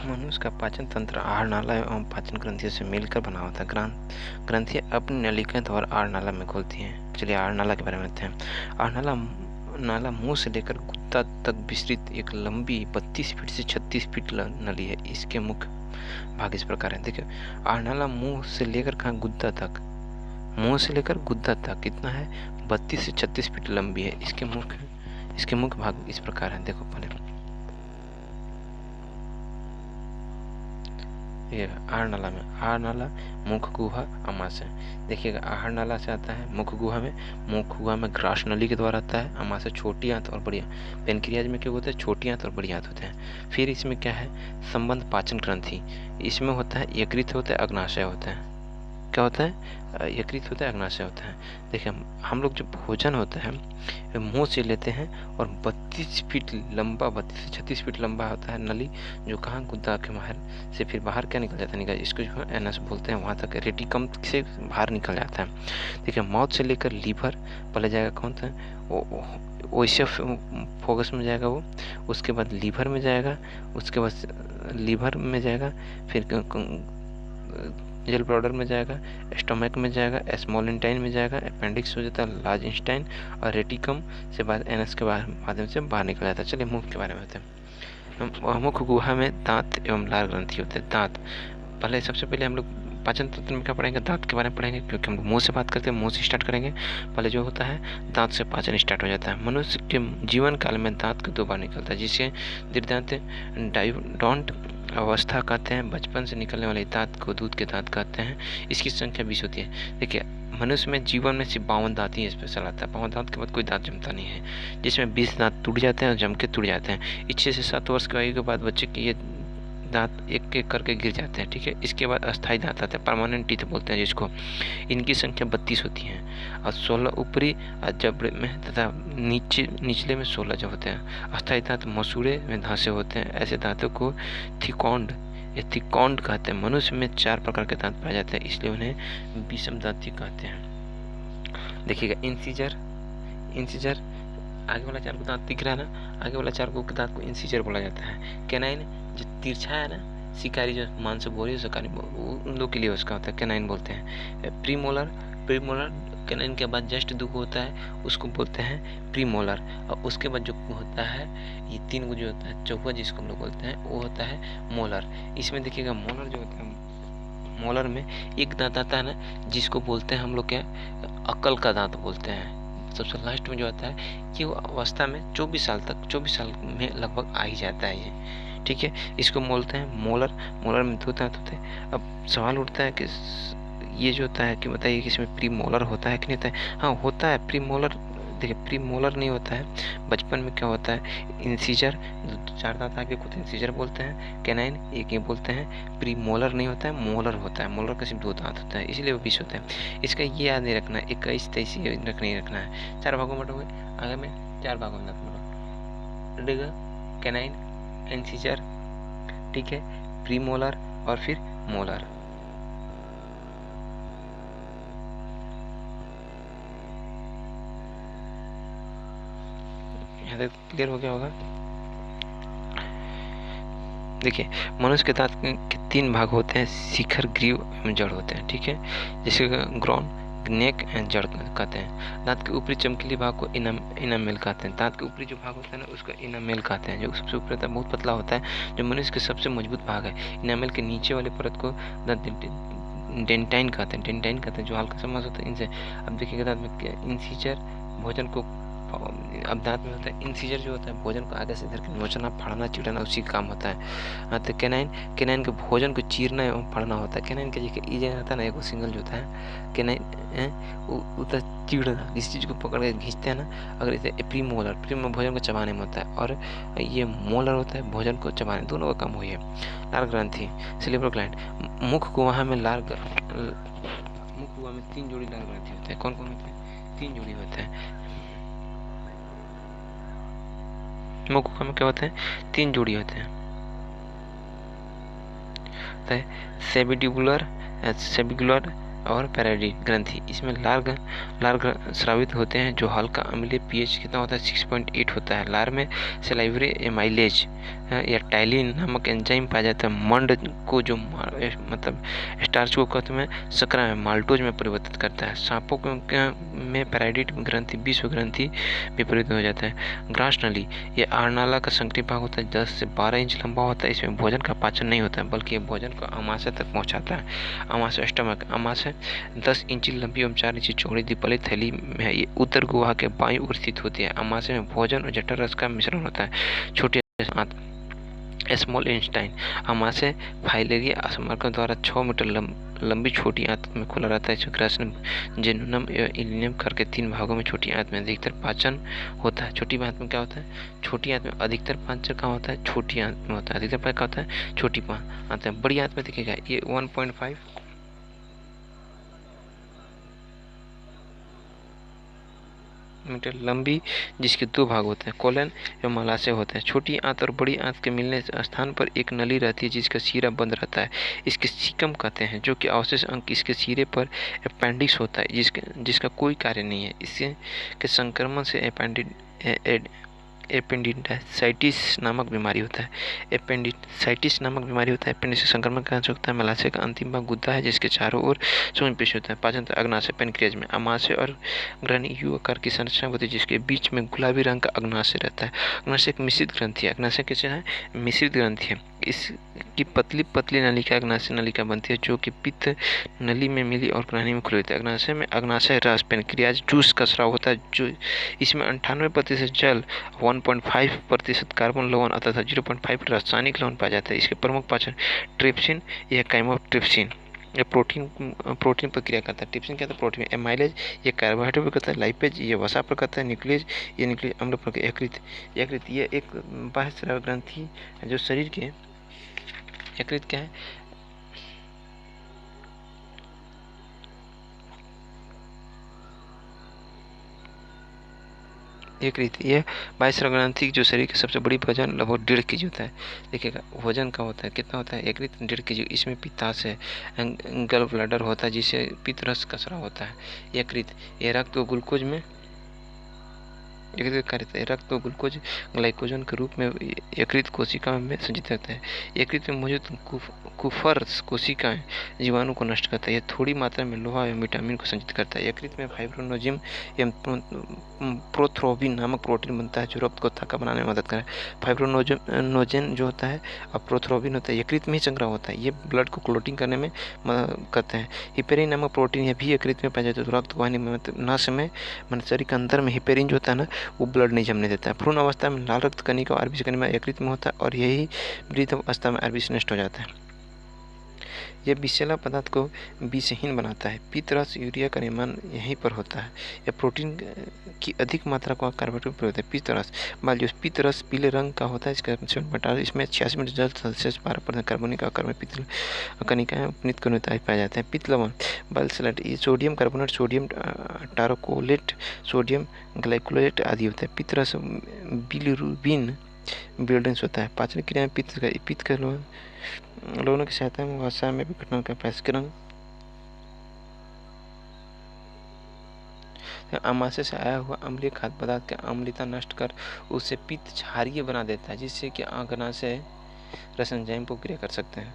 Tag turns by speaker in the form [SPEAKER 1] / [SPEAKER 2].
[SPEAKER 1] मनुष्य का पाचन तंत्र आहार नाला एवं पाचन ग्रंथियों से मिलकर बना होता है। ग्रंथियाँ अपनी नलिकाएं द्वारा आहार नाला में खुलती हैं। चलिए आहार नाला के बारे में बताते हैं। आहार नाला मुंह से लेकर गुद्दा तक विस्तृत एक लंबी 32 फीट से 36 फीट नली है। इसके मुख्य भाग इस प्रकार है। देखिए, आहार नाला मुंह से लेकर कहाँ गुद्दा तक, मुंह से लेकर गुद्दा तक कितना है, 32 से 36 फीट लंबी है। इसके मुख्य भाग इस प्रकार है। देखो पहले आहार नाला में, आहार नाला, मुख गुहा, आमाशय। देखिएगा, आहार नाला से आता है मुख गुहा में ग्रास नली के द्वारा आता है। आमाशय छोटी आंत और बड़ी आंत। पेनक्रियाज में क्या होता है, छोटी आंत और बड़ी आंत होते हैं। फिर इसमें क्या है, संबंध पाचन ग्रंथि। इसमें होता है यकृत होता है, अग्नाशय होता है। क्या होता है, यकृत होता है, अग्नाशय होता है। देखिए, हम लोग जो भोजन होता है मुंह से लेते हैं और 32 फीट लंबा, 32 से 36 फीट लंबा होता है नली, जो कहाँ, गुद्दा के बाहर से फिर बाहर क्या निकल जाता है, इसको जो है एनस बोलते हैं, वहाँ तक रेटिकम से बाहर निकल जाता है। देखिए, माउथ से लेकर लीवर पहले जाएगा, कौन था वैसे फोकस में जाएगा वो, उसके बाद लीवर में जाएगा, उसके बाद लीवर में जाएगा, फिर जेल ब्लॉडर में जाएगा, स्टोमक में जाएगा, स्मॉल इंटाइन में जाएगा, अपेंडिक्स हो जाता है, लार्ज इंटाइन, और रेटिकम से बाद एनस के माध्यम से बाहर निकल जाता है। चलिए मुख के बारे में बताते हैं। मुख गुहा में दांत एवं लार ग्रंथि होते हैं। दांत, पहले सबसे पहले हम लोग पाचन तंत्र में क्या पढ़ेंगे, दांत के बारे में पढ़ेंगे, क्योंकि हम लोग मुंह से बात करते हैं, मुंह से स्टार्ट करेंगे। पहले जो होता है, दांत से पाचन स्टार्ट हो जाता है। मनुष्य के जीवन काल में दांत को 2 बार निकलता है, जिसे दीर्घदांत डायोडोंट अवस्था कहते हैं। बचपन से निकलने वाले दांत को दूध के दांत कहते हैं। इसकी संख्या 20 होती है। देखिए, मनुष्य में जीवन में सिर्फ 52 दांत ही स्पेशल आता है। 52 दांत के बाद कोई दांत जमता नहीं है, जिसमें 20 दांत टूट जाते हैं और जम के टूट जाते हैं। 6 से 7 वर्ष की आयु के बाद बच्चे के ये दांत एक एक करके गिर जाते हैं। ठीक है, इसके बाद अस्थायी दांत आते हैं, परमानेंट टीथ बोलते हैं जिसको। इनकी संख्या 32 होती है और 16 ऊपरी जबड़े में तथा निचले में 16 जो होते हैं। अस्थायी दांत मसूड़े में धंसे होते हैं। ऐसे दांतों को थिकॉन्ड या थिकॉन्ड कहते हैं। मनुष्य में 4 प्रकार के दांत पाए जाते हैं, इसलिए उन्हें विषम दांती कहते हैं। देखिएगा, इंसिजर आगे वाला 4 को दांत दिख रहा है ना, आगे वाला 4 को दांत को इंसिजर बोला जाता है। कैनाइन जो तिरछा है ना, शिकारी जो मांस बोरी शिकारी, उन लोग के लिए उसका होता है, कैनाइन बोलते हैं। प्रीमोलर कैनाइन के बाद जस्ट 2 होता है, उसको बोलते हैं प्रीमोलर। और उसके बाद जो होता है, ये 3 को जो होता है, चौथा जिसको हम लोग बोलते हैं, वो होता है मोलर। इसमें देखिएगा, मोलर जो होता है, मोलर में एक दांत आता है ना, जिसको बोलते हैं हम लोग क्या, अकल का दांत बोलते हैं। सबसे लास्ट में जो आता है, कि वो अवस्था में 24 साल में लगभग आ ही जाता है ये। ठीक है, इसको बोलते हैं मोलर। मोलर में 2 दांत होते हैं। अब सवाल उठता है कि ये जो होता है, कि बताइए कि इसमें प्री मोलर होता है कि नहीं होता है। हाँ, होता है प्री मोलर। देखिए, प्री मोलर नहीं होता है। बचपन में क्या होता है, इंसीजर, 4 दांत आगे को इंसीजर बोलते हैं, कैनाइन एक ही बोलते हैं। प्री मोलर नहीं होता है, मोलर होता है। मोलर का सिर्फ 2 दांत होता है, इसलिए वो 20 होता है। इसका ये याद नहीं रखना है, 21, 23 नहीं रखना है। 4 भागों में बटोगे, आगे में 4 भागों में रखना, कैनाइन, इंसीजर, ठीक है, प्री मोलर और फिर मोलर। यहाँ तक क्लियर हो गया होगा। देखिए, मनुष्य के दांत के 3 भाग होते हैं, शिखर, ग्रीव एवं जड़ होते हैं। ठीक है, जैसे ग्रॉन, नेक एंड जड़ कहते हैं। दांत के ऊपरी चमकीले भाग को इनामेल कहते हैं। दांत के ऊपरी जो भाग होता है ना, उसको इनामेल कहते हैं, जो सबसे ऊपर होता है, बहुत पतला होता है, जो मनुष्य के सबसे मजबूत भाग है। इनामेल के नीचे वाले परत को डेंटाइन कहते हैं, जो हल्का समझ होता है इनसे। अब देखिएगा, दांत में इंसीजर भोजन को, अब दांत में होता है इंसीजर, जो होता है भोजन को आगे से इधर के नोचना, फाड़ना, चिड़ना, उसी का काम होता है। तो कैनाइन के भोजन को चीरना एवं फाड़ना होता है। कैनाइन के जगह ये होता है ना, एक सिंगल जो होता है कैनाइन, होता है चिड़ना, किसी चीज़ को पकड़ के खींचते हैं ना। अगर इसे प्रीमोलर भोजन को चबाने में होता है, और ये मोलर होता है भोजन को चबाने, दोनों का काम हुई है। लार ग्रंथि, सेरेब्रल ग्लैंड, मुख गुहा में 3 जोड़ी लार ग्रंथि होते हैं। कौन कौन होते हैं, 3 जोड़ी होते हैं। मुख गुहा में क्या होते हैं, 3 जोड़ी होते हैं। सेबिकुलर और पैराइडल ग्रंथि। इसमें लार स्रावित होते हैं, जो हल्का अम्लीय पीएच कितना होता है, 6.8 होता है। लार में सलाइवरी एमाइलेज या टाइलिन नामक एंजाइम पाया जाता है। मंड को जो मतलब स्टार्च को कहते हैं शकरा में माल्टोज में परिवर्तित करता है। सांपों में पैराइडिट ग्रंथि विश्व ग्रंथि विपरीत हो जाता है। ग्रास नली ये आहारनाला का संकरी भाग होता है, 10 से 12 इंच लंबा होता है। इसमें भोजन का पाचन नहीं होता है, बल्कि ये भोजन को अमाशय तक पहुंचाता है। अमाशय स्टमक अमाशय 10 इंच लंबी एवं 4 इंच चौड़ी द्विपली थैली में है। ये उत्तर गुहा के बाईं ओर स्थित होती है। अमाशय में भोजन और जठर रस का मिश्रण होता है। छोटे स्मॉल इंटेस्टाइन अमाशय फाइलेरिया असमर्कन द्वारा 6 मीटर लंबी छोटी आंत में खुला रहता है। इसमें ग्रासनम, जेनुनम एवं इलिनियम करके 3 भागों में छोटी आंत में अधिकतर पाचन होता है। छोटी आंत में क्या होता है? छोटी आंत में अधिकतर पाचन कहाँ होता है? छोटी आंत में होता है। अधिकतर पाचन क्या होता है? छोटी आंत में। बड़ी आंत में देखिएगा ये 1.5 मीटर लंबी, जिसके 2 भाग होते हैं, कोलन एवं मलाशय होते हैं। छोटी आंत और बड़ी आंत के मिलने स्थान पर एक नली रहती है जिसका सिरा बंद रहता है। इसके सीकम कहते हैं, जो कि अवशेष अंग इसके सिरे पर अपेंडिक्स होता है जिसका कोई कार्य नहीं है। इसके के संक्रमण से एपेंडिसाइटिस नामक बीमारी होता है। एपेंडिसाइटिस नामक बीमारी होता है। एपेंडिक्स संक्रमण का होता है। मलाशय का अंतिम भाग गुद्दा है जिसके चारों ओर सूक्ष्म पेशी होता है। पाचन अग्नाशय पेनक्रियाज में अमाशय और ग्रहणी यू आकार की संरचना होती है जिसके बीच में गुलाबी रंग का अग्नाशय रहता है। अग्नाशय एक मिश्रित ग्रंथि है। अग्नाशय कैसे है? मिश्रित ग्रंथि है। इसकी पतली पतली नलिका अग्नाशय नलिका बनती है जो कि पित्त नली में मिली और ग्रहणी में खुली होती है। अग्नाशय में अग्नाशय रस पेनक्रियाज जूस का स्राव होता है जो इसमें 98% जल, 1.5% कार्बन लवण तथा 0.5 रासायनिक लवण पाया जाता है। इसके प्रमुख पाचन ट्रिप्सिन या काइमोट्रिप्सिन ये प्रोटीन प्रक्रिया करता है। ट्रिप्सिन क्या था? प्रोटीन। एमाइलेज ये कार्बोहाइड्रेट पर करता है। लाइपेज ये वसा पर करता है। न्यूक्लियस ये न्यूक्लिक अम्ल पर। यकृत ये एक बाह्य स्राव ग्रंथि है जो शरीर के यकृत क्या है? यकृत ये बाह्यस्राव ग्रंथि जो शरीर की सबसे बड़ी वजन लगभग 1.5 kg होता है। देखिएगा वजन का होता है कितना होता है? यकृत 1.5 kg। इसमें पित्ताशय गल ब्लैडर होता है जिससे पित्त रस का स्राव होता है। यकृत ये रक्त को ग्लूकोज में यकृत कार्य रक्त को ग्लूकोज ग्लाइकोजन के रूप में यकृत कोशिका में संचित रहता है। यकृत में मौजूद कुफर्स कोशिकाएं जीवाणु को नष्ट करता है। यह थोड़ी मात्रा में लोहा एवं विटामिन को संचित करता है। यकृत में फाइब्रोनोजिन एवं प्रोथ्रोम्बिन नामक प्रोटीन बनता है जो रक्त को थक्का बनाने में मदद करता है। फाइब्रोनोजेन जो होता है और प्रोथ्रोम्बिन होता है यकृत में ही संग्रह होता है। ये ब्लड को क्लोटिंग करने में मदद करते हैं। हिपेरिन नामक प्रोटीन यह भी यकृत में पाया जाता है। रक्त वाहिनी में नस में शरीर के अंदर में हिपेरिन जो होता है ना वो ब्लड नहीं जमने देता है। भ्रूण अवस्था में लाल रक्त कणिका आरबीसी कणिका यकृत में होता है और यही वृद्ध अवस्था में आरबीसी नष्ट हो जाता है। यह विषैला पदार्थ को विषहीन बनाता है। पित्त रस यूरिया का निर्माण यहीं पर होता है। यह प्रोटीन की अधिक मात्रा को कार्बोहाइड्रेट पर होता है। पित्त रस जो पित्त रस पीले रंग का होता है इसमें 86 मिनट जल सेल्सियस 12% कार्बोनिक आकार में पित्त कणिकाएं उपनीत कणिकाएं पाए जाते हैं। पित्त लवण बालसलेट ये sodium carbonate, sodium taurocholate, sodium glycolate आदि होता है। पित्त रस बिलिरुबिन बिल्डिंग्स होता है। पाचन क्रिया में पित्त का लवणों की सहायता में वसा में विघटन का प्रसंस्करण अमाशय से आया हुआ अम्लीय खाद्य पदार्थ की अम्लता नष्ट कर उसे पित्त क्षारीय बना देता है जिससे कि अग्नाशय रस एंजाइम को क्रिया कर सकते हैं।